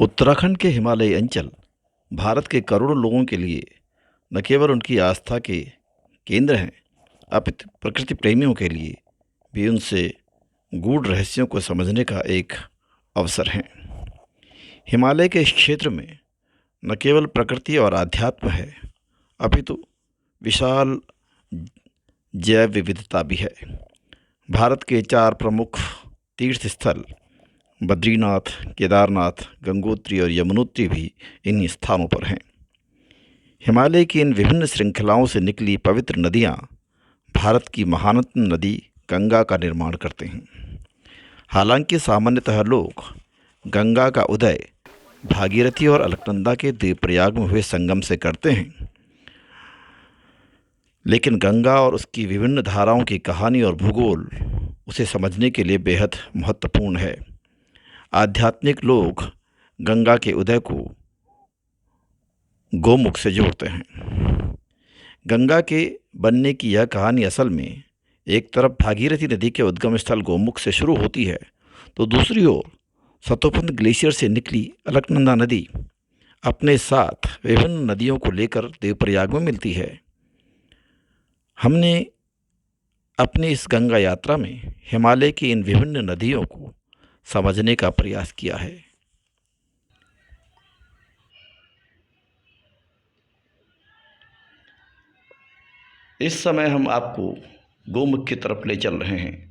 उत्तराखंड के हिमालयी अंचल भारत के करोड़ों लोगों के लिए न केवल उनकी आस्था के केंद्र हैं, अपितु प्रकृति प्रेमियों के लिए भी उनसे गूढ़ रहस्यों को समझने का एक अवसर हैं। हिमालय के इस क्षेत्र में न केवल प्रकृति और आध्यात्म है, अपितु विशाल जैव विविधता भी है। भारत के 4 प्रमुख तीर्थ स्थल बद्रीनाथ, केदारनाथ, गंगोत्री और यमुनोत्री भी इन्हीं स्थानों पर हैं। हिमालय की इन विभिन्न श्रृंखलाओं से निकली पवित्र नदियाँ भारत की महानतम नदी गंगा का निर्माण करते हैं। हालांकि सामान्यतः लोग गंगा का उदय भागीरथी और अलकनंदा के देवप्रयाग में हुए संगम से करते हैं, लेकिन गंगा और उसकी विभिन्न धाराओं की कहानी और भूगोल उसे समझने के लिए बेहद महत्वपूर्ण है। आध्यात्मिक लोग गंगा के उदय को गोमुख से जोड़ते हैं। गंगा के बनने की यह कहानी असल में एक तरफ भागीरथी नदी के उद्गम स्थल गोमुख से शुरू होती है, तो दूसरी ओर सतोपंथ ग्लेशियर से निकली अलकनंदा नदी अपने साथ विभिन्न नदियों को लेकर देवप्रयाग में मिलती है। हमने अपनी इस गंगा यात्रा में हिमालय की इन विभिन्न नदियों को समझने का प्रयास किया है। इस समय हम आपको गोमुख की तरफ ले चल रहे हैं।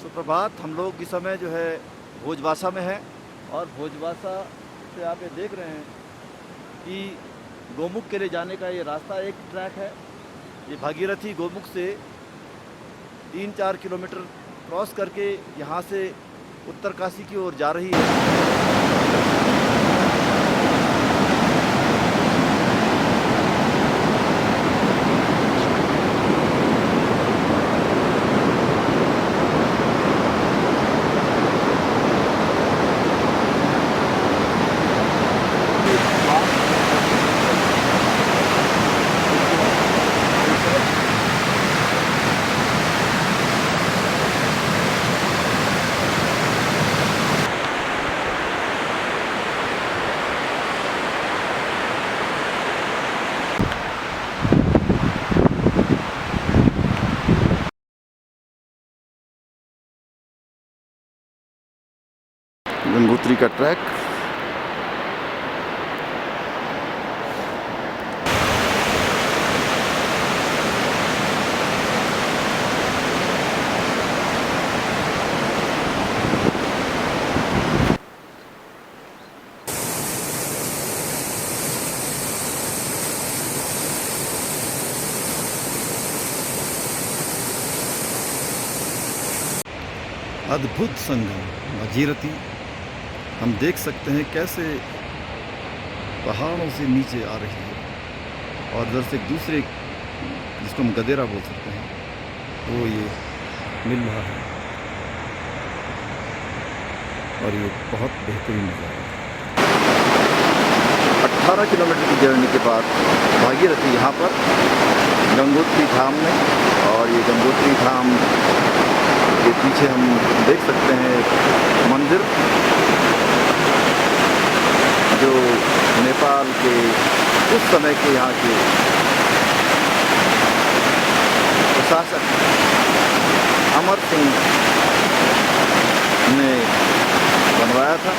सुप्रभात। हम लोग इस समय जो है भोजवासा में हैं और भोजवासा से आप ये देख रहे हैं कि गोमुख के लिए जाने का ये रास्ता एक ट्रैक है। ये भागीरथी गोमुख से 3-4 किलोमीटर क्रॉस करके यहाँ से उत्तरकाशी की ओर जा रही है। गंगोत्री का ट्रैक। अद्भुत संगम भागीरथी। हम देख सकते हैं कैसे पहाड़ों से नीचे आ रही है और उधर से एक दूसरे, जिसको हम गदेरा बोल सकते हैं, वो ये मिल रहा है और ये बहुत बेहतरीन नज़ारा है। 18 किलोमीटर की जर्नी के बाद भागीरथी यहाँ पर गंगोत्री धाम में, और ये गंगोत्री धाम के पीछे हम देख सकते हैं मंदिर, जो नेपाल के उस समय के यहाँ के प्रशासक अमर सिंह ने बनवाया था।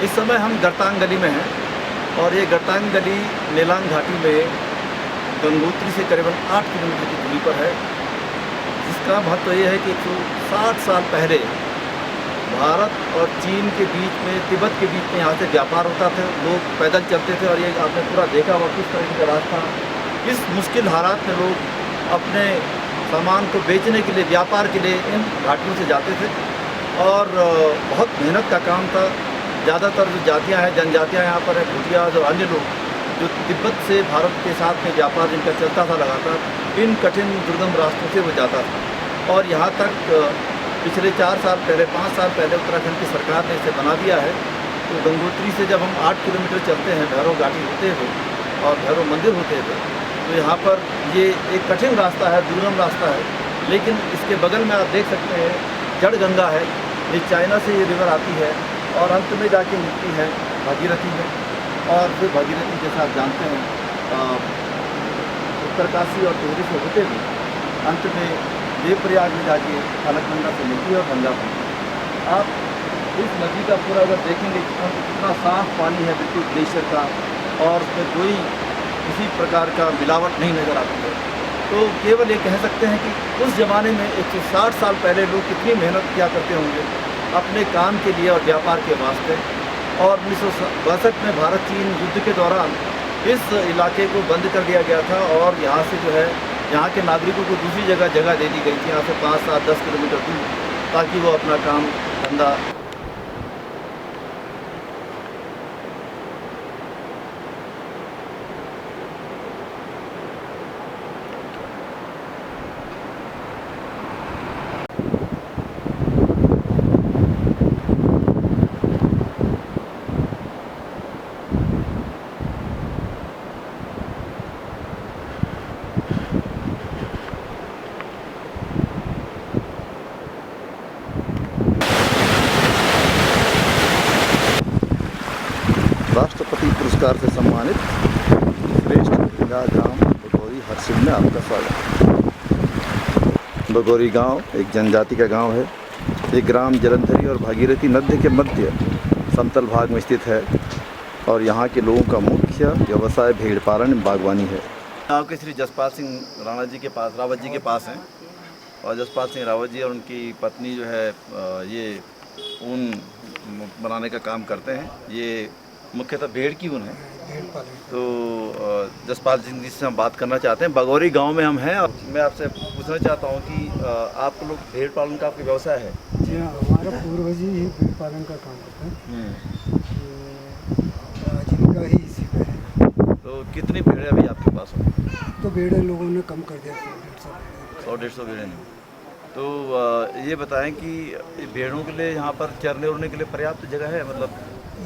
इस समय हम गरतांग गली में हैं और ये गरतांग गली नेलांग घाटी में गंगोत्री से करीबन 8 किलोमीटर की दूरी पर है, जिसका महत्व ये है कि 160 साल पहले भारत और चीन के बीच में, तिब्बत के बीच में यहाँ से व्यापार होता था, लोग पैदल चलते थे और ये आपने पूरा देखा हुआ किस तरह का रास्ता, इस मुश्किल हालात में लोग अपने सामान को बेचने के लिए, व्यापार के लिए इन घाटियों से जाते थे और बहुत मेहनत का काम था। ज़्यादातर जो जातियाँ हैं, जनजातियाँ यहाँ पर हैं, भूटियाज और अन्य लोग जो तिब्बत से भारत के साथ में व्यापार जिनका चलता था लगातार, इन कठिन दुर्गम रास्तों से वो जाता था और यहाँ तक पिछले 4 साल पहले, 5 साल पहले उत्तराखंड की सरकार ने इसे बना दिया है। तो गंगोत्री से जब हम 8 किलोमीटर चलते हैं भैरव घाटी होते हुए और भैरव मंदिर होते हुए, तो यहाँ पर ये एक कठिन रास्ता है, दुर्गम रास्ता है, लेकिन इसके बगल में आप देख सकते हैं जड़ गंगा है, ये चाइना से ये रिवर आती है और अंत में जाके मिलती है भागीरथी में और फिर भागीरथी जैसा आप जानते हैं उत्तरकाशी और टिहरी से होते हुए अंत में देवप्रयाग में जाके अलकनंदा से मिलती है और गंगा बनती है। आप इस नदी का पूरा अगर देखेंगे कितना साफ पानी है, बिल्कुल ग्लेशियर का, और उसमें कोई किसी प्रकार का मिलावट नहीं नज़र आती है। तो केवल ये कह सकते हैं कि उस ज़माने में 160 साल पहले लोग कितनी मेहनत किया करते होंगे अपने काम के लिए और व्यापार के वास्ते। और 1962 में भारत चीन युद्ध के दौरान इस इलाके को बंद कर दिया गया था और यहाँ से जो है यहाँ के नागरिकों को दूसरी जगह दे दी गई थी, यहाँ से 5, 7, 10 किलोमीटर दूर, ताकि वो अपना काम धंधा। राष्ट्रपति पुरस्कार से सम्मानित श्रेष्ठ गंगा ग्राम बगोरी हरसिल में आपका स्वागत। बगोरी गांव एक जनजाति का गांव है। ये ग्राम जलंधरी और भागीरथी नदी के मध्य समतल भाग में स्थित है और यहाँ के लोगों का मुख्य व्यवसाय भेड़ पालन बागवानी है। गाँव के श्री जसपाल सिंह राणा जी के पास, रावत जी के पास हैं और जसपाल सिंह रावत जी और उनकी पत्नी जो है ये ऊन बनाने का काम करते हैं। ये मुख्यतः भेड़ की ऊन है। तो जसपाल सिंह जी से हम बात करना चाहते हैं। बगोरी गांव में हम हैं और मैं आपसे पूछना चाहता हूं कि आप लोग भेड़ पालन का आपका व्यवसाय है? जी हाँ, हमारा पूर्वज ही भेड़ पालन का काम करते हैं। आजीविका ही इसी पे है। तो कितनी भेड़ें अभी आपके पास हो? तो भेड़ें लोगों ने कम कर दिया, 100-150 भेड़ें नहीं। तो ये बताएं कि भेड़ों के लिए यहाँ पर चरने उड़ने के लिए पर्याप्त जगह है? मतलब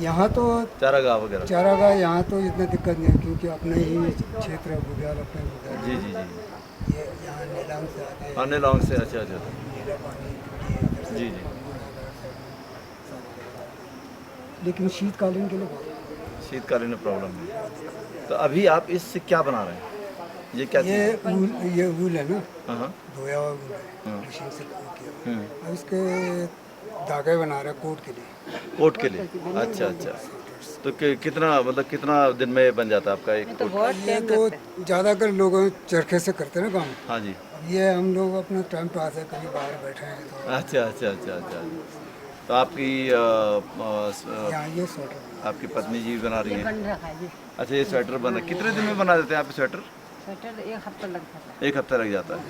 यहाँ तो चारागाह वगैरह? चारागाह यहाँ तो इतना दिक्कत नहीं है क्योंकि अपने ही क्षेत्र है, बुग्याल अपने बुग्याल। जी जी जी। ये यहाँ नीलाम से आते हैं। हाँ, नीलाम से। अच्छा अच्छा। नीला पानी जी जी। लेकिन शीतकालीन के लिए शीतकालीन में प्रॉब्लम है। तो अभी आप इससे क्या बना रहे हैं? ये क्या? ये ऊल है ना, हाँ, धोया हुआ ऊल है, मशीन से किया। हम्म। अब इसके धागे बना रहे हैं कोट के लिए। कोट के लिए? अच्छा अच्छा। तो कितना दिन में बन जाता है आपका एक कोट? ये तो ज़्यादातर लोग चरखे से करते हैं ना काम। हाँ जी। ये हम लोग अपना टाइम पास है, कभी बाहर बैठे हैं तो। अच्छा अच्छा अच्छा अच्छा। तो आपकी यहाँ ये स्वेटर आपकी पत्नी जी बना रही हैं? अच्छा, ये स्वेटर बना कितने दिन में बना देते हैं आप स्वेटर? स्वेटर 1 हफ्ता लग जाता है। 1 हफ्ता लग जाता है।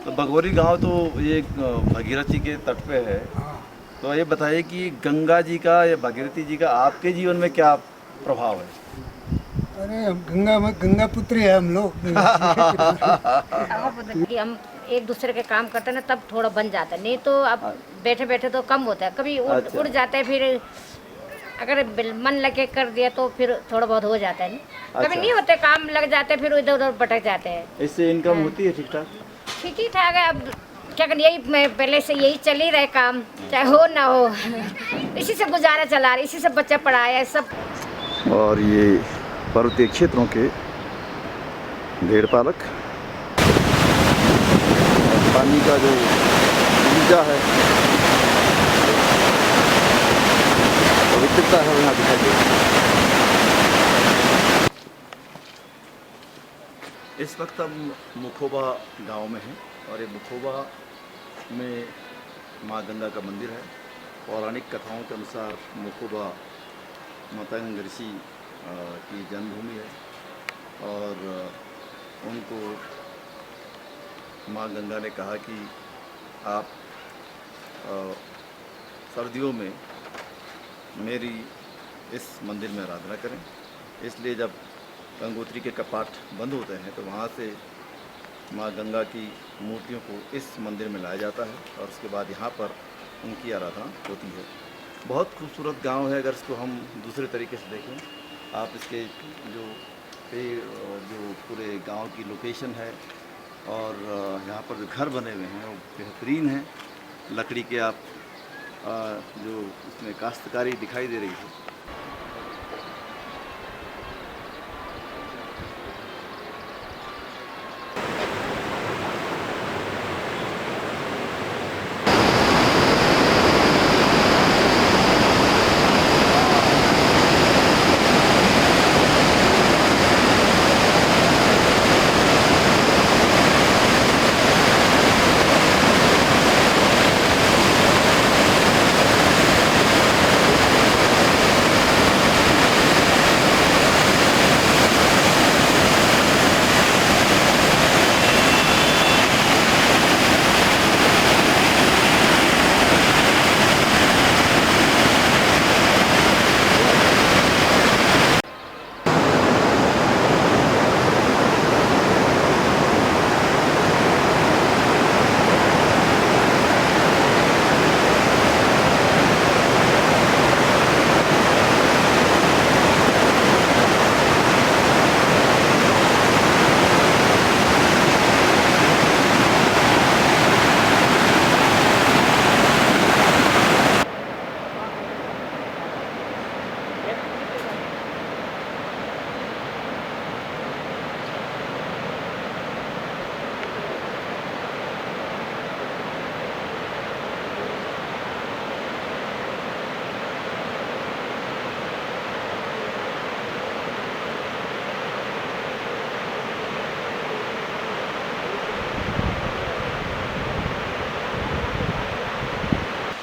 तो बगोरी गांव तो ये भागीरथी के तट पे है। हाँ। तो ये बताइए कि गंगा जी का या भागीरथी जी का आपके जीवन में क्या प्रभाव है? अरे हम गंगा पुत्री है हम लोग। कि हम एक दूसरे के काम करते हैं ना, तब थोड़ा बन जाता है, नहीं तो अब बैठे बैठे तो कम होता है। कभी उड़ जाता है, फिर अगर मन लगे कर दिया तो फिर थोड़ा बहुत हो जाता है। कभी अच्छा। नहीं होते, काम लग जाते हैं, फिर इधर उधर भटक जाते हैं। इससे इनकम होती है ठीक ठाक? ठीक ही ठाक है। अब क्या करें, यही मैं पहले से यही चल ही रहे काम, चाहे हो ना हो। इसी से गुजारा चला रहे, इसी से बच्चा पढ़ाया सब। और ये पर्वतीय क्षेत्रों के भेड़ पालक, पानी का जो ऊर्जा है प्राकृतिकता है यहाँ दिखाई दे रही है। इस वक्त हम मुखोबा गांव में हैं और ये मुखोबा में माँ गंगा का मंदिर है। पौराणिक कथाओं के अनुसार मुखोबा माता गंगा ऋषि की जन्मभूमि है और उनको माँ गंगा ने कहा कि आप सर्दियों में मेरी इस मंदिर में आराधना करें। इसलिए जब गंगोत्री के कपाट बंद होते हैं तो वहाँ से माँ गंगा की मूर्तियों को इस मंदिर में लाया जाता है और उसके बाद यहाँ पर उनकी आराधना होती है। बहुत खूबसूरत गांव है। अगर इसको हम दूसरे तरीके से देखें, आप इसके जो पूरे गांव की लोकेशन है और यहाँ पर जो घर बने हुए हैं वो बेहतरीन हैं। लकड़ी के आप जो इसमें काश्तकारी दिखाई दे रही है।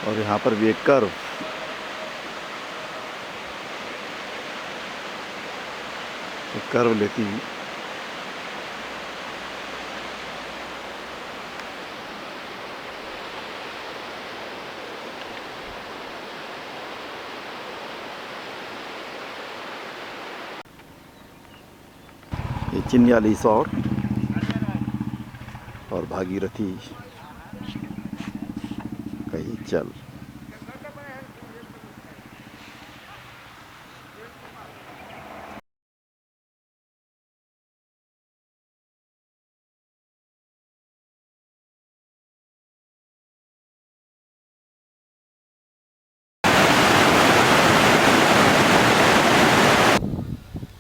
और यहाँ पर भी एक कर्व लेती हुई ये चिन्याली सौर और भागीरथी का ही जल।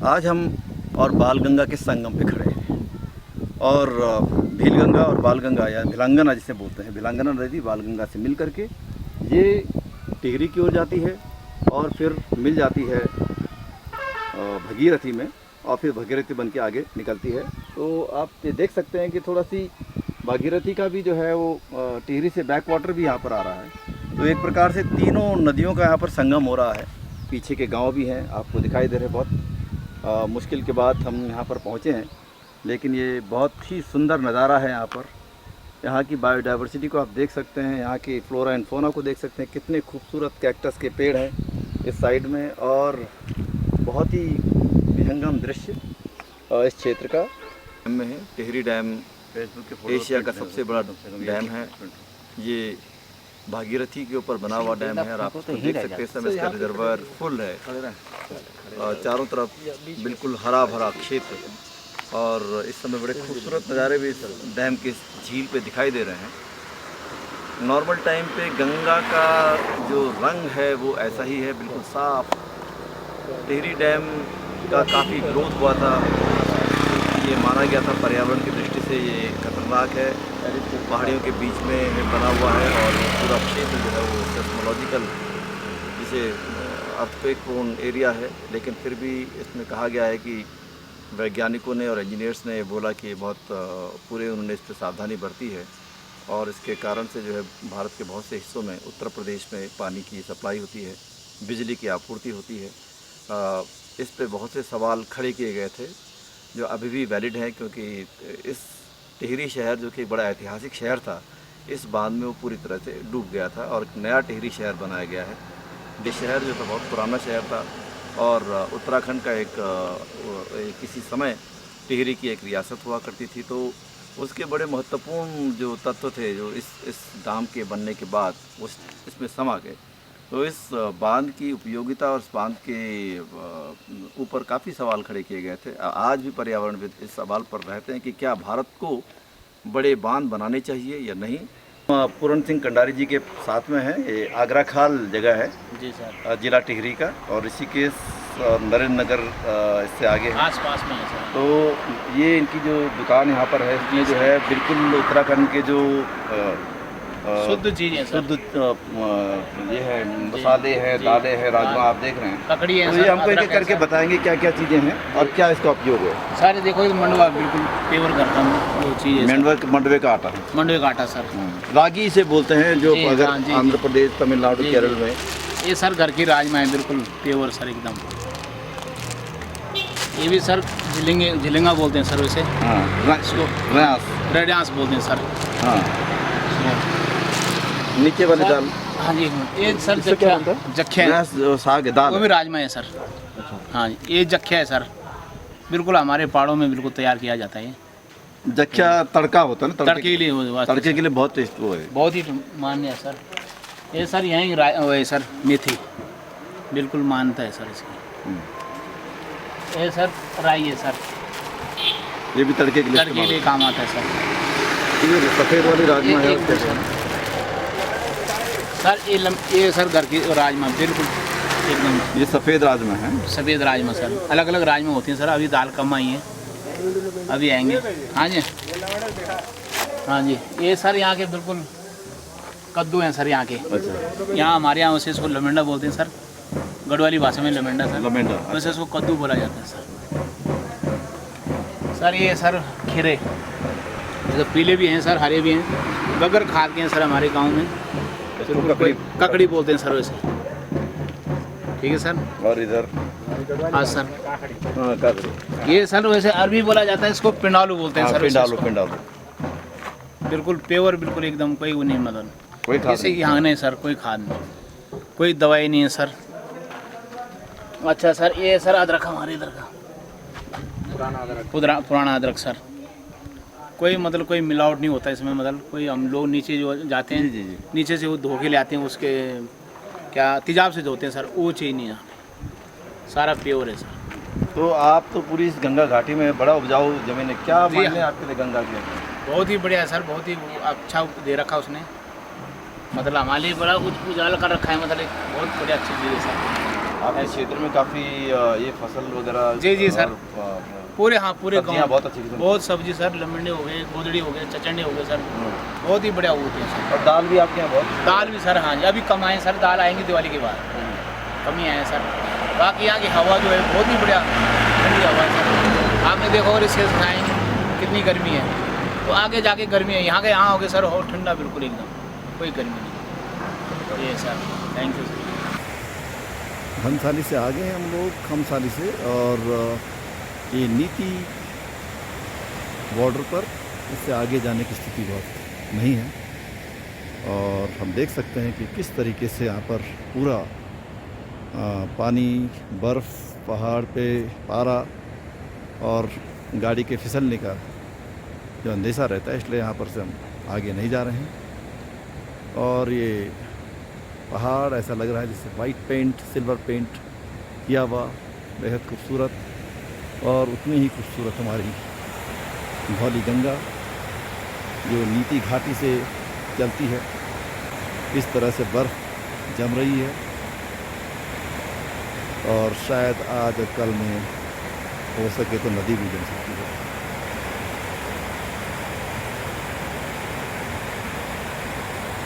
आज हम और बालगंगा के संगम पे खड़े हैं और भीलगंगा और बालगंगा या भिलांगना जिसे बोलते हैं, भिलांगना नदी बालगंगा से मिल करके ये टिहरी की ओर जाती है और फिर मिल जाती है भगीरथी में और फिर भगीरथी बन के आगे निकलती है। तो आप ये देख सकते हैं कि थोड़ा सी भागीरथी का भी जो है वो टिहरी से बैक वाटर भी यहाँ पर आ रहा है। तो एक प्रकार से तीनों नदियों का यहाँ पर संगम हो रहा है। पीछे के गाँव भी हैं, आपको दिखाई दे रहे हैं। बहुत मुश्किल के बाद हम यहाँ पर पहुँचे हैं, लेकिन ये बहुत ही सुंदर नज़ारा है। यहाँ पर यहाँ की बायोडाइवर्सिटी को आप देख सकते हैं, यहाँ की फ्लोरा एंड फोना को देख सकते हैं। कितने खूबसूरत कैक्टस के पेड़ हैं इस साइड में और बहुत ही विहंगम दृश्य इस क्षेत्र का में है। टिहरी डैम एशिया का सबसे बड़ा डैम है। ये भागीरथी के ऊपर बना हुआ डैम है और आप उसको देख सकते हैं। इस समय इसका रिजर्वायर फुल है और चारों तरफ बिल्कुल हरा भरा क्षेत्र और इस समय बड़े खूबसूरत नज़ारे भी इस डैम के झील पे दिखाई दे रहे हैं। नॉर्मल टाइम पे गंगा का जो रंग है वो ऐसा ही है, बिल्कुल साफ। टिहरी डैम का काफ़ी ग्रोथ हुआ था। ये माना गया था पर्यावरण की दृष्टि से ये खतरनाक है, पहाड़ियों के बीच में बना हुआ है और पूरा क्षेत्र जो है वो सेस्मोलॉजिकल जिसे अर्थक्वेक प्रोन एरिया है, लेकिन फिर भी इसमें कहा गया है कि वैज्ञानिकों ने और इंजीनियर्स ने बोला कि बहुत पूरे उन्होंने इस पर सावधानी बरती है और इसके कारण से जो है भारत के बहुत से हिस्सों में, उत्तर प्रदेश में पानी की सप्लाई होती है, बिजली की आपूर्ति होती है। इस पे बहुत से सवाल खड़े किए गए थे जो अभी भी वैलिड हैं, क्योंकि इस टिहरी शहर जो कि एक बड़ा ऐतिहासिक शहर था, इस बांध में वो पूरी तरह से डूब गया था और एक नया टिहरी शहर बनाया गया है। ये शहर जो था बहुत पुराना शहर था और उत्तराखंड का एक किसी समय टिहरी की एक रियासत हुआ करती थी, तो उसके बड़े महत्वपूर्ण जो तत्व थे जो इस डाम के बनने के बाद इसमें समा गए। तो इस बांध की उपयोगिता और इस बांध के ऊपर काफ़ी सवाल खड़े किए गए थे। आज भी पर्यावरणविद इस सवाल पर रहते हैं कि क्या भारत को बड़े बांध बनाने चाहिए या नहीं। पूरन सिंह कंडारी जी के साथ में है, ये आगरा खाल जगह है जी सर, जिला टिहरी का, और ऋषिकेश और नरेंद्र नगर इससे आगे है। आस पास में है सर। तो ये इनकी जो दुकान यहाँ पर है, इसमें जो है बिल्कुल उत्तराखंड के जो शुद्ध चीज़ें सर, शुद्ध ये है, मसाले हैं, दालें हैं, राजमा आप देख रहे हैं। ककड़ी है तो सर, ये हमको एक अदरक एक है करके सर। बताएंगे क्या क्या चीज़ें हैं और क्या इसका उपयोग है। सारे देखो ये मंडवा बिल्कुल प्योर करता हूँ वो चीज़ है मंडवे का आटा है, मंडवे का आटा सर। रागी इसे बोलते हैं, जो जी, अगर हाँ, जी, आंध्र प्रदेश, तमिलनाडु, जी, केरल जी। में ये सर घर की राजमा है, बिल्कुल प्योर सर एकदम। ये भी सर झिलिंगा बोलते हैं सर वैसे, इसको रेडियांस बोलते हैं सर। हाँ, नीचे वाली सर, दाल हाँ जी, ये सर इससे क्या जख्या बनता है? जख्या है, रैंस साग है, दाल वो है। भी राजमा है सर। हाँ जी, ये जख्या है सर, बिल्कुल हमारे पहाड़ों में बिल्कुल तैयार किया जाता है ये। जख्या तड़का होता है ना, तड़के के लिए वास्ते तड़के के लिए बहुत टेस्ट वो है। बहुत ही मान्य है सर। ये सर यहीं वो है सर, मेथी बिल्कुल मानता है सर इसकी। ये सर राई है सर, ये भी तड़के के लिए तड़के के लिए काम आता है सर। ये सफ़ेद वाली राजमा है, एक सर ये सर घर की राजमा बिल्कुल एकदम ये सफ़ेद राजमा है। सफ़ेद राजमा सर, अलग अलग राजमा होती हैं सर। अभी दाल कम आई है, अभी आएंगे। हाँ जी, हाँ जी, ये सर यहाँ के बिल्कुल कद्दू हैं सर यहाँ के। अच्छा, यहाँ हमारे यहाँ वैसे इसको लमेंडा बोलते हैं सर, गढ़वाली भाषा में लमेंडा सर, लमेंडा। वैसे इसको कद्दू बोला जाता है सर। ये सर खीरे, तो पीले भी हैं सर, हरे भी हैं, बगैर खाद के हैं सर हमारे गांव में। ककड़ी ककड़ी बोलते हैं सर वैसे, ठीक है सर। और इधर हाँ सर, हाँ, ककड़ी। ये सर वैसे अरबी बोला जाता है, इसको पिंडालू बोलते हैं हाँ, सर वैसे पिंडालू, इसको। पिंडालू। बिल्कुल प्योर, बिल्कुल एकदम कोई वो नहीं, मतलब कोई खाद जैसे नहीं। यहाँ नहीं सर, कोई खाद नहीं, कोई दवाई नहीं है सर। अच्छा सर, ये सर अदरक हमारे इधर का पुराना अदरक सर, कोई मतलब कोई मिलावट नहीं होता इसमें, मतलब कोई हम लोग नीचे जो जाते हैं, जी, जी। नीचे से वो धो के ले आते हैं, उसके क्या तेजाब से धोते हैं सर, वो चीज़ नहीं है, सारा प्योर है सर। तो आप तो पूरी इस गंगा घाटी में बड़ा उपजाऊ जमीन है, क्या जी, मायने हाँ। आपके लिए गंगा के? बहुत ही बढ़िया है सर, बहुत ही अच्छा दे रखा उसने, मतलब हमारे लिए बड़ा कुछ उजाला कर रखा है, मतलब एक बहुत बढ़िया अच्छी चीज़ है सर। आपके क्षेत्र में काफ़ी ये फसल वगैरह? जी, जी, सर। और, पूरे हाँ पूरे सब्जियाँ गाँव बहुत अच्छी किस्म की। बहुत सब्जी सर, लमंडे हो गए, गोदड़ी हो गए, चचंडे हो गए सर, बहुत ही बढ़िया होती है सर। और दाल भी आपके यहाँ बहुत? दाल भी सर, हाँ जी, अभी कम आए सर, दाल आएंगी दिवाली के बाद, कमी आए सर। बाकी यहाँ की हवा जो है बहुत ही बढ़िया ठंडी हवा है सर। आपने देखा और इसके खाएँगे कितनी गर्मी है, तो आगे जाके गर्मी है, यहाँ के यहाँ हो गए सर, और ठंडा बिल्कुल एकदम, कोई गर्मी नहीं। ये sir, thank you sir. Ghansali से आगे हैं हम लोग, खमसाली से, और ये नीति बॉर्डर पर इससे आगे जाने की स्थिति बहुत नहीं है। और हम देख सकते हैं कि किस तरीके से यहाँ पर पूरा पानी, बर्फ़, पहाड़ पे पारा और गाड़ी के फिसलने का जो अंदेशा रहता है, इसलिए यहाँ पर से हम आगे नहीं जा रहे हैं। और ये पहाड़ ऐसा लग रहा है जैसे वाइट पेंट, सिल्वर पेंट किया हुआ, बेहद खूबसूरत। और उतनी ही खूबसूरत हमारी धौली गंगा जो नीति घाटी से चलती है, इस तरह से बर्फ़ जम रही है और शायद आज और कल में हो सके तो नदी भी जम सकती है।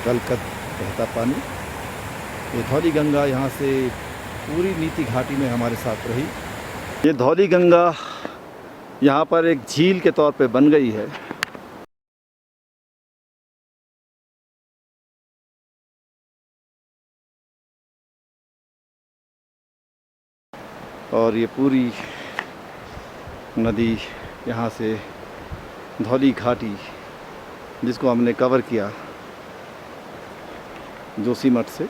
कल का बहता पानी, ये धौली गंगा यहाँ से पूरी नीति घाटी में हमारे साथ रही। ये धौली गंगा यहाँ पर एक झील के तौर पे बन गई है। और ये पूरी नदी यहाँ से धौली घाटी, जिसको हमने कवर किया जोशीमठ से,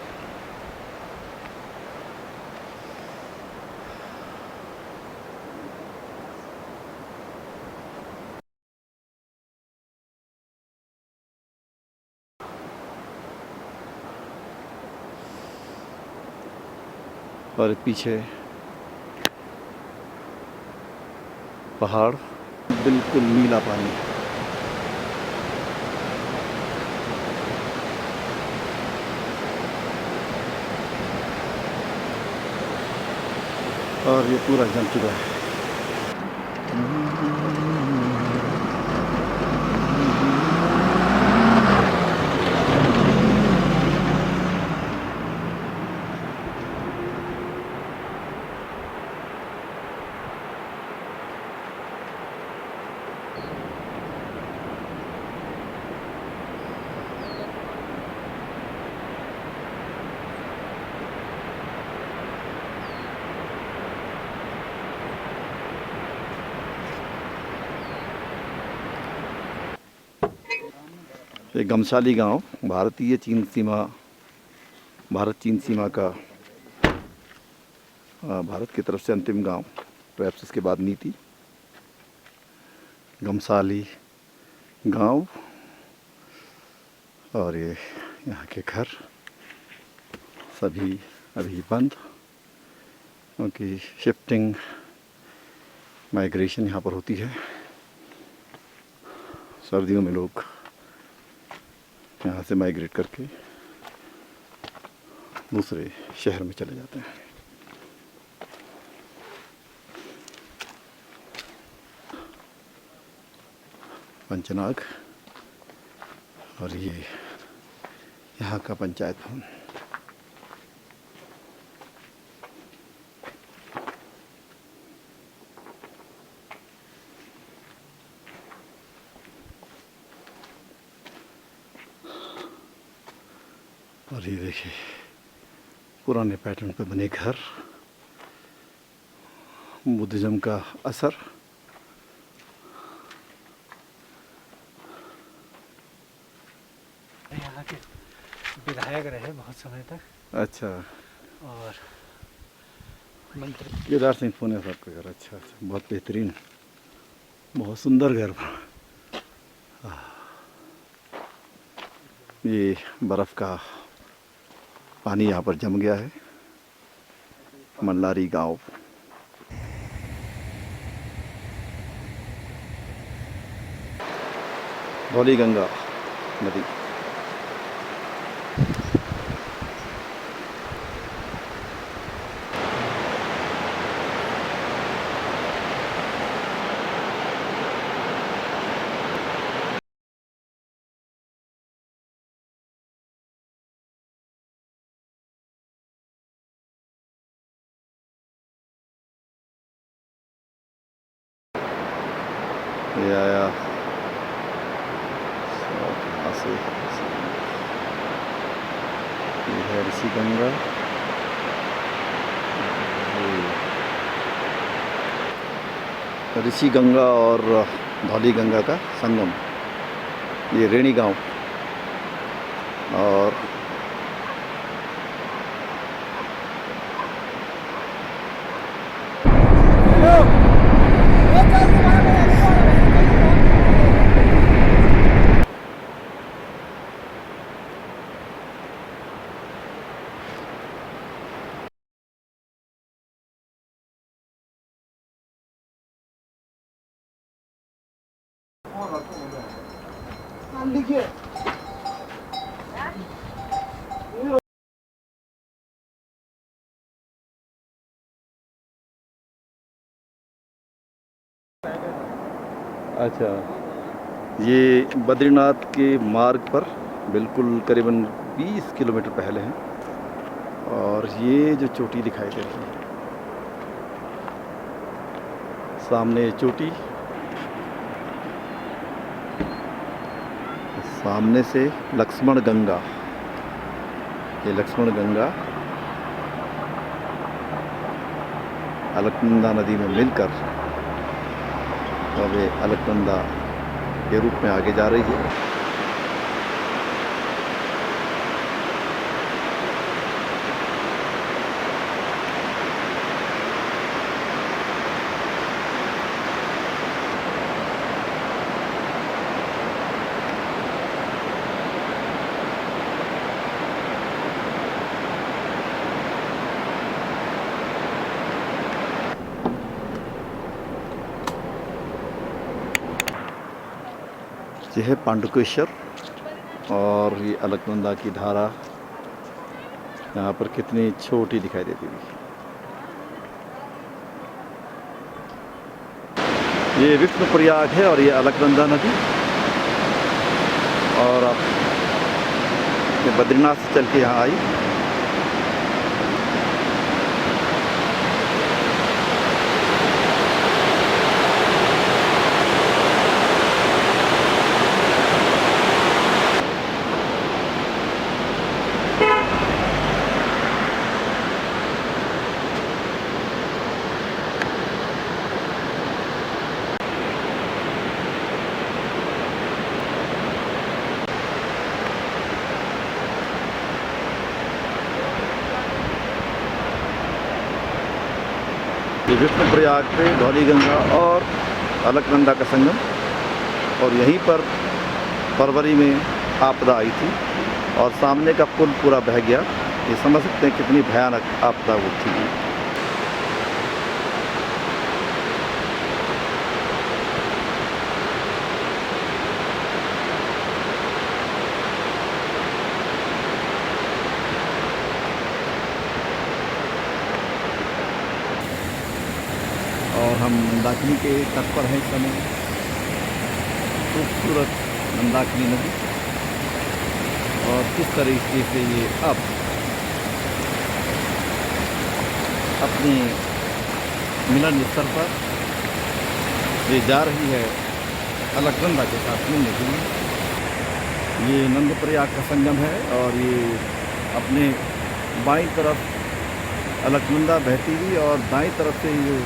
और पीछे पहाड़, बिल्कुल नीला पानी। और ये पूरा जम चुका है। ये गमशाली गांव भारत चीन सीमा का भारत की तरफ से अंतिम गांव, परहैप्स इसके बाद नीति। गमशाली गांव, और ये यहाँ के घर सभी अभी बंद, क्योंकि शिफ्टिंग माइग्रेशन यहाँ पर होती है। सर्दियों में लोग यहाँ से माइग्रेट करके दूसरे शहर में चले जाते हैं। पंचनाग, और ये यहाँ का पंचायत भवन। और ये देखिए पुराने पैटर्न पे बने घर, बुद्धिज्म का असर। यहाँ के विधायक रहे बहुत समय तक। अच्छा, और मंत्री केदार सिंह पुणे साहब का घर। अच्छा, बहुत बेहतरीन, बहुत सुंदर घर। ये बर्फ़ का पानी यहाँ पर जम गया है। मल्लारी गांव। धौली गंगा नदी। ये आया यहाँ से, ये है ऋषि गंगा। ऋषि गंगा और धौली गंगा का संगम, ये रेणी गांव। और अच्छा, ये बद्रीनाथ के मार्ग पर बिल्कुल करीबन 20 किलोमीटर पहले हैं। और ये जो चोटी दिखाई दे रही है, सामने ये चोटी, सामने से लक्ष्मण गंगा, ये लक्ष्मण गंगा अलकनंदा नदी में मिलकर अब ये अलकनंदा के रूप में आगे जा रही है। ये है पांडुकेश्वर और ये अलकनंदा की धारा यहाँ पर कितनी छोटी दिखाई देती है। ये विष्णुप्रयाग है और ये अलकनंदा नदी, और आप ये बद्रीनाथ से चल के यहाँ आई। ये विष्णुप्रयाग पे धौली गंगा और अलकनंदा का संगम, और यहीं पर फरवरी में आपदा आई थी और सामने का पुल पूरा बह गया। ये समझ सकते हैं कितनी भयानक आपदा वो थी। और हम मंदाकिनी के तट पर हैं इस समय। खूबसूरत मंदाकिनी नदी, और किस तरीके से ये अब अपने मिलन स्थल पर ये जा रही है अलकनंदा के साथ मिलने के लिए। ये नंदप्रयाग का संगम है और ये अपने बाईं तरफ अलकनंदा बहती हुई और दाईं तरफ से ये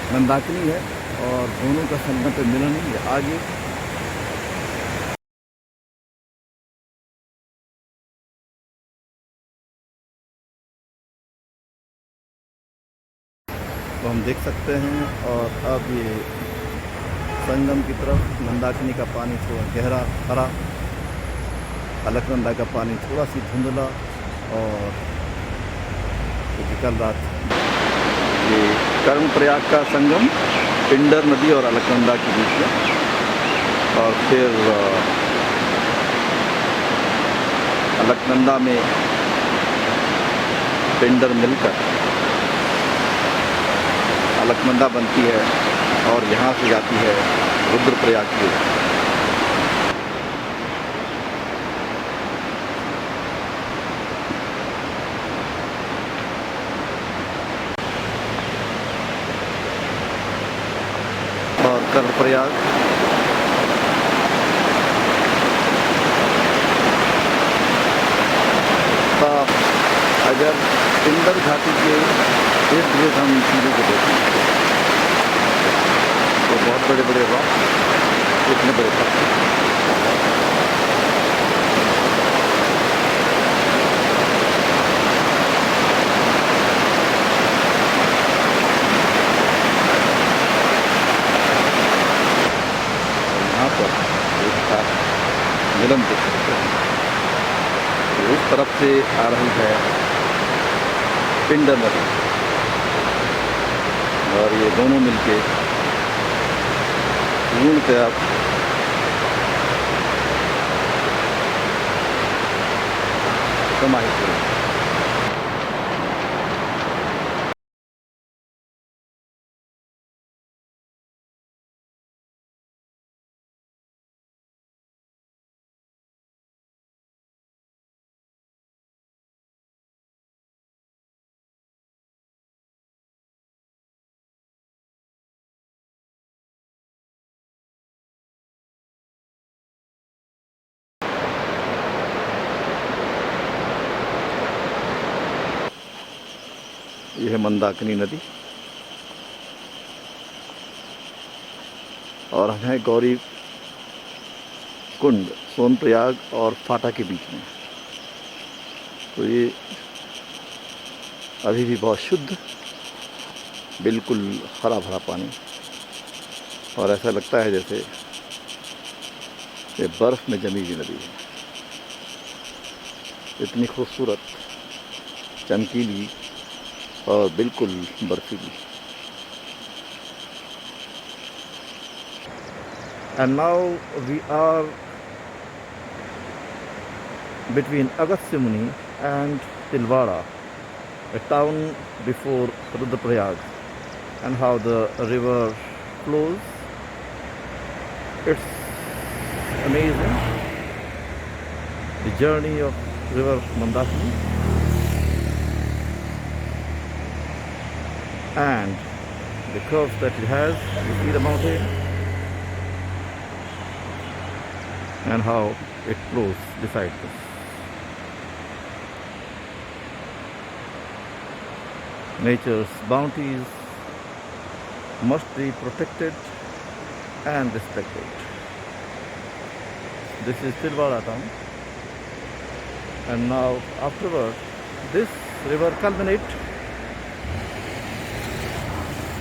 मंदाकिनी है, और दोनों का संगम पे मिलन है आगे। तो हम देख सकते हैं, और अब ये संगम की तरफ मंदाकिनी का पानी थोड़ा गहरा हरा, अलकनंदा का पानी थोड़ा सी धुंधला, और क्योंकि कल रात ये कर्णप्रयाग का संगम पिंडर नदी और अलकनंदा के बीच में, और फिर अलकनंदा में पिंडर मिलकर अलकनंदा बनती है और यहाँ से जाती है रुद्रप्रयाग की ओर। और कर्णप्रयाग का अगर पिंडर घाटी के इर्द गिर्द हम चीज़ों को देखें तो बहुत बड़े बड़े रॉक, इतने बड़े पत्थर, यहाँ पर एक मिलन देख सकते हैं। उस तरफ से आ रही है पिंडर नदी, और ये दोनों मिलके पूर्णतया समाहित हुए। यह है मंदाकिनी नदी और हम हैं गौरी कुंड सोनप्रयाग और फाटा के बीच में। तो ये अभी भी बहुत शुद्ध, बिल्कुल हरा भरा पानी, और ऐसा लगता है जैसे ये बर्फ़ में जमी हुई नदी है। इतनी खूबसूरत, चमकीली और बिल्कुल बर्फीली। And now we are between Agatsya-Muni and Tilwara, a town before Rudraprayag, and how the river flows. It's amazing, the journey of river Mandakini, and the curves that it has. You see the mountain and how it flows beside this. Nature's bounties must be protected and respected. This is Tilwara town, and now afterward this river culminates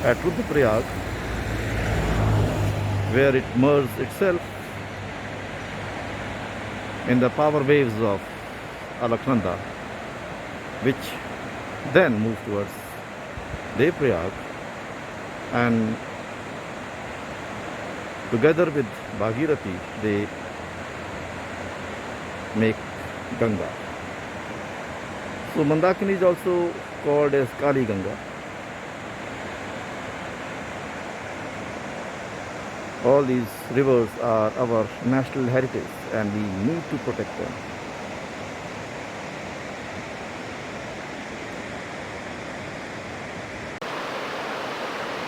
at Rudraprayag, where it merges itself in the power waves of Alaknanda, which then move towards Devprayag, and together with Bhagirathi they make Ganga. So Mandakini is also called as Kali Ganga. All these rivers are our national heritage and we need to protect them.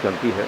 चलती है।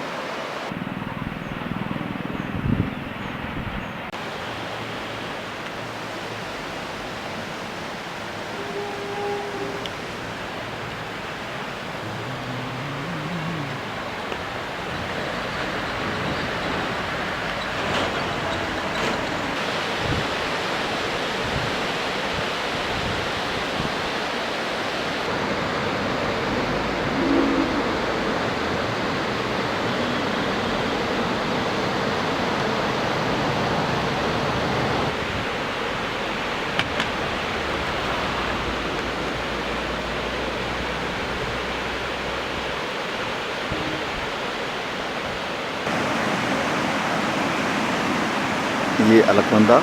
ये अलकनंदा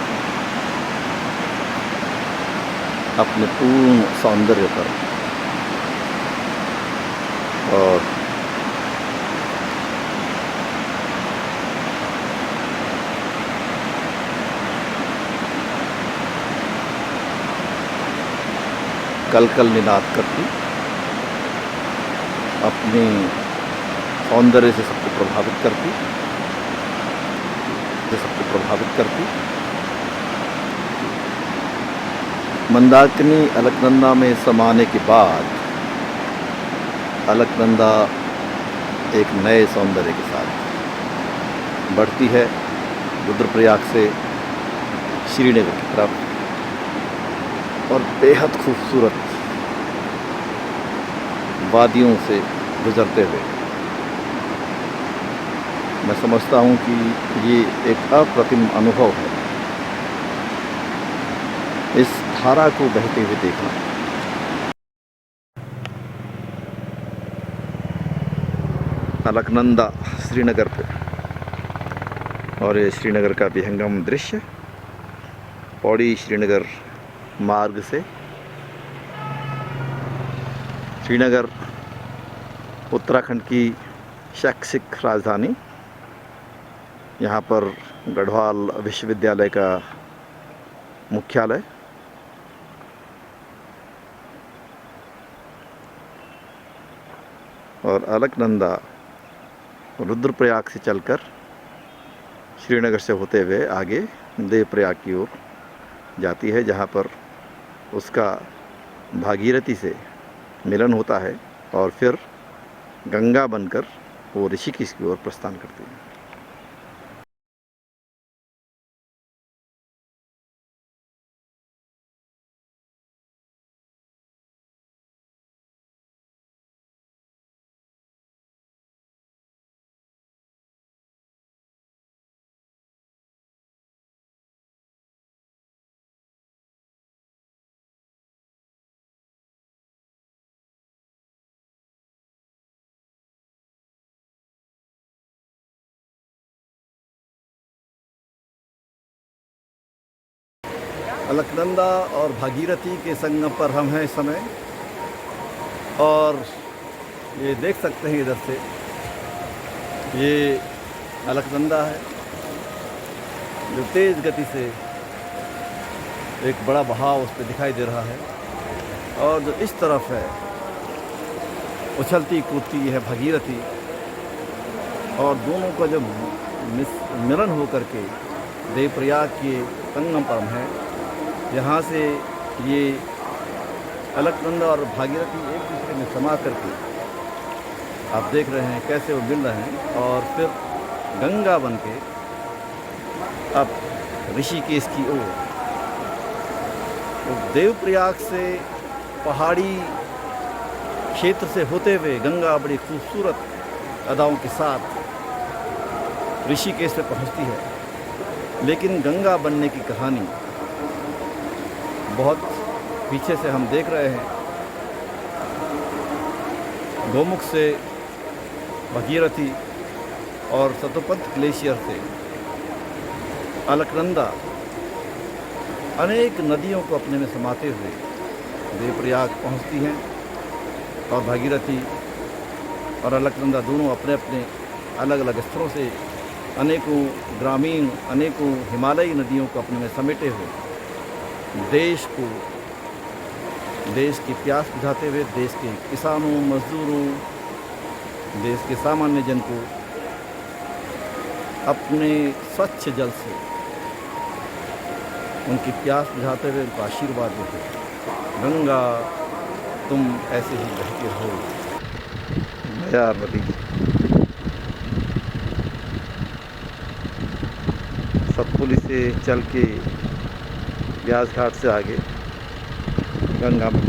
अपने पूर्ण सौंदर्य पर और कल निनाद करती, अपने सौंदर्य से सबको प्रभावित करती, मंदाकिनी अलकनंदा में समाने के बाद अलकनंदा एक नए सौंदर्य के साथ बढ़ती है रुद्रप्रयाग से श्रीनगर की तरफ, और बेहद खूबसूरत वादियों से गुजरते हुए मैं समझता हूँ कि ये एक अप्रतिम अनुभव है, इस धारा को बहते हुए देखना। अलकनंदा श्रीनगर पे, और ये श्रीनगर का विहंगम दृश्य पौड़ी श्रीनगर मार्ग से। श्रीनगर उत्तराखंड की शैक्षिक राजधानी, यहाँ पर गढ़वाल विश्वविद्यालय का मुख्यालय, और अलकनंदा रुद्रप्रयाग से चलकर श्रीनगर से होते हुए आगे देवप्रयाग की ओर जाती है, जहाँ पर उसका भागीरथी से मिलन होता है और फिर गंगा बनकर वो ऋषिकेश की ओर प्रस्थान करती है। अलकनंदा और भागीरथी के संगम पर हम हैं इस समय, और ये देख सकते हैं इधर से, ये अलकनंदा है जो तेज़ गति से एक बड़ा बहाव उस पर दिखाई दे रहा है, और जो इस तरफ है उछलती कूदती है भागीरथी, और दोनों का जब मिलन हो करके देवप्रयाग के संगम पर है, यहाँ से ये अलकनंदा और भागीरथी एक दूसरे में समा करके आप देख रहे हैं कैसे वो मिल रहे हैं, और फिर गंगा बन के अब ऋषिकेश की ओर। तो देवप्रयाग से पहाड़ी क्षेत्र से होते हुए गंगा बड़ी खूबसूरत अदाओं के साथ ऋषिकेश से पहुंचती है। लेकिन गंगा बनने की कहानी बहुत पीछे से हम देख रहे हैं। गोमुख से भागीरथी और सतोपंथ ग्लेशियर से अलकनंदा अनेक नदियों को अपने में समाते हुए देवप्रयाग पहुंचती हैं, और भागीरथी और अलकनंदा दोनों अपने अपने अलग अलग स्थलों से अनेकों ग्रामीण, अनेकों हिमालयी नदियों को अपने में समेटे हुए देश की प्यास बुझाते हुए देश के किसानों, मजदूरों, देश के सामान्य जन को अपने स्वच्छ जल से उनकी प्यास बुझाते हुए उनको आशीर्वाद देते हैं। गंगा तुम ऐसे ही बहते हो। नयार नदी सतपुली से चल के ब्यास घाट से आगे गंगा में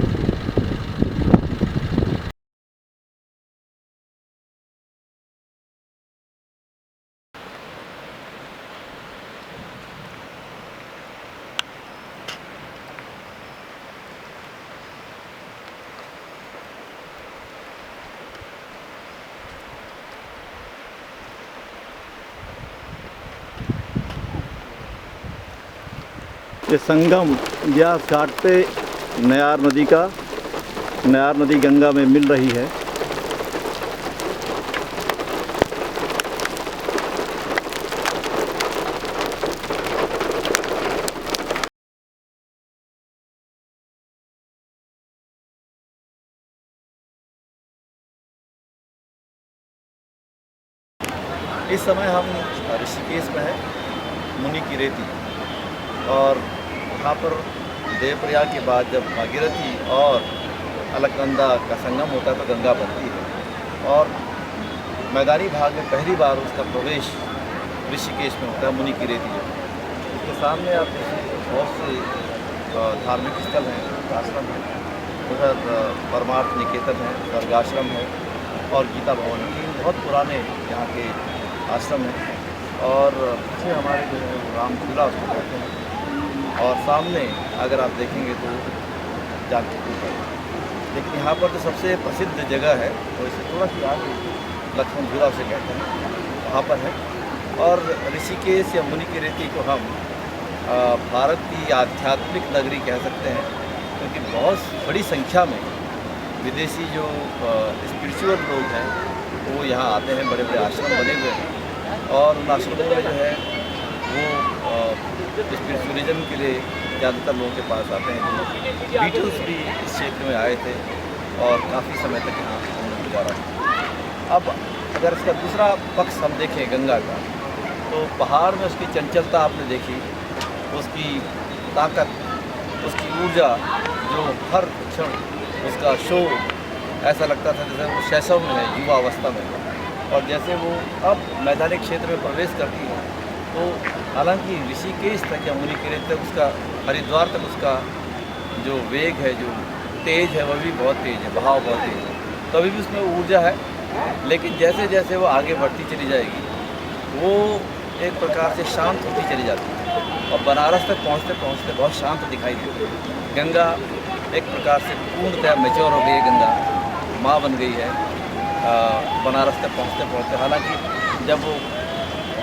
ये संगम ब्यास घाट पे नयार नदी का, नयार नदी गंगा में मिल रही है। इस समय हम ऋषिकेश में हैं, मुनि की रेती, और यहाँ पर देवप्रयाग के बाद जब भागीरथी और अलकनंदा का संगम होता है तो गंगा बनती है, और मैदानी भाग में पहली बार उसका प्रवेश ऋषिकेश में होता है, मुनि की रेती है। इसके सामने आप देखिए बहुत से धार्मिक स्थल हैं, आश्रम हैं, उधर परमार्थ निकेतन है, स्वर्गाश्रम है, और गीता भवन है। तीन बहुत पुराने यहाँ के आश्रम हैं, और पीछे हमारे जो है रामझूला उसको कहते हैं, और सामने अगर आप देखेंगे तो जानकी कूप है। लेकिन यहाँ पर जो सबसे प्रसिद्ध जगह है वो इसे थोड़ा सी आगे लक्ष्मण झूला उसे कहते हैं, वहाँ पर है। और ऋषिकेश या मुनि की रेती को हम भारत की आध्यात्मिक नगरी कह सकते हैं, क्योंकि बहुत बड़ी संख्या में विदेशी जो स्पिरिचुअल लोग हैं वो यहाँ आते हैं। बड़े बड़े आश्रम बने हुए हैं, और उन आश्रमों में जो है वो स्पिरिचुअलिज्म के लिए ज़्यादातर लोगों के पास आते हैं। बीटल्स भी इस क्षेत्र में आए थे और काफ़ी समय तक यहाँ उन्होंने गुजारा। अब अगर इसका दूसरा पक्ष हम देखें गंगा का, तो पहाड़ में उसकी चंचलता आपने देखी, उसकी ताकत, उसकी ऊर्जा, जो हर क्षण उसका शोर ऐसा लगता था जैसे वो शैशव में है, युवा अवस्था में है। और जैसे वो अब मैदानी क्षेत्र में प्रवेश करती है तो हालांकि ऋषिकेश तक या मुनिकेरे तक उसका, हरिद्वार तक उसका जो वेग है, जो तेज़ है, वह भी बहुत तेज़ है, बहाव बहुत तेज़ है। तो अभी भी उसमें ऊर्जा है, लेकिन जैसे जैसे वो आगे बढ़ती चली जाएगी वो एक प्रकार से शांत होती चली जाती है और बनारस तक पहुँचते पहुँचते बहुत शांत दिखाई देती है। गंगा एक प्रकार से पूर्णतः मैच्योर हो गई है, गंगा माँ बन गई है बनारस तक पहुँचते पहुँचते। हालांकि जब वो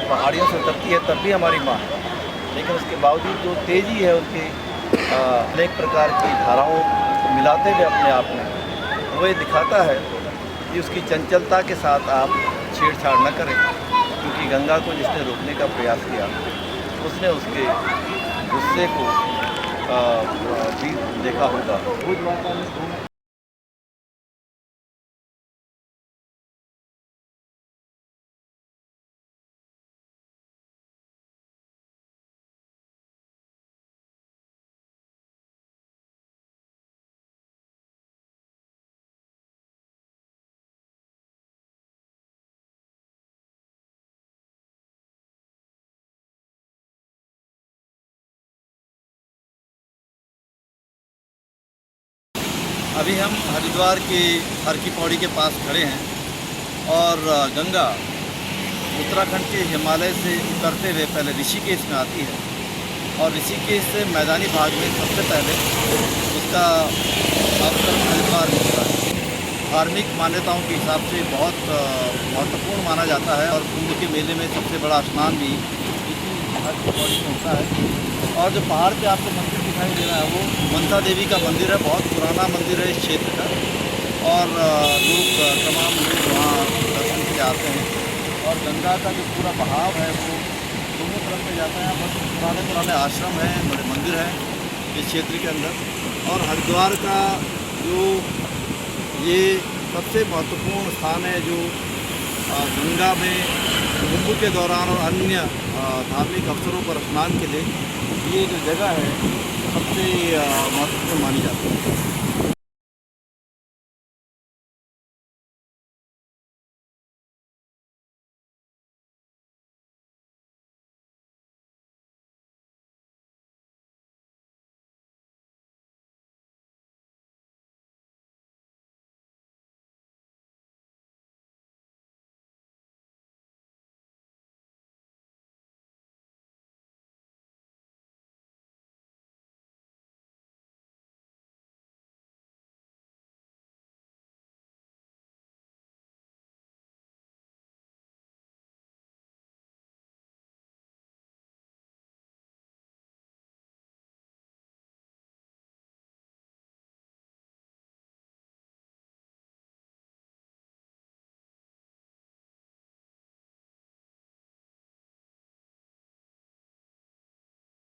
पहाड़ियों से उतरती है तब भी हमारी माँ है, लेकिन उसके बावजूद जो तेज़ी है उनकी अनेक प्रकार की धाराओं को मिलाते हुए अपने आप में, वो ये दिखाता है कि उसकी चंचलता के साथ आप छेड़छाड़ न करें, क्योंकि गंगा को जिसने रोकने का प्रयास किया उसने उसके गुस्से को भी देखा होगा। अभी हम हरिद्वार के हर की पौड़ी के पास खड़े हैं और गंगा उत्तराखंड के हिमालय से उतरते हुए पहले ऋषिकेश में आती है और ऋषिकेश से मैदानी भाग में सबसे पहले उसका अवतरण हरिद्वार में होता है। धार्मिक मान्यताओं के हिसाब से बहुत महत्वपूर्ण माना जाता है और कुंभ के मेले में सबसे बड़ा स्नान भी इसी हर की पौड़ी में होता है। और जो पहाड़ पे आपको मंदिर दिखाई दे रहा है वो मनसा देवी का मंदिर है, बहुत पुराना मंदिर है इस क्षेत्र का और लोग तमाम लोग वहाँ दर्शन के लिए आते हैं। और गंगा का जो पूरा बहाव है वो दोनों तरफ में जाता है। बहुत पुराने पुराने आश्रम हैं, बड़े मंदिर हैं इस क्षेत्र के अंदर। और हरिद्वार का जो ये सबसे महत्वपूर्ण स्थान है जो गंगा में कुंभ के दौरान और अन्य धार्मिक अवसरों पर स्नान के लिए ये जो जगह है सबसे महत्वपूर्ण मानी जाती है।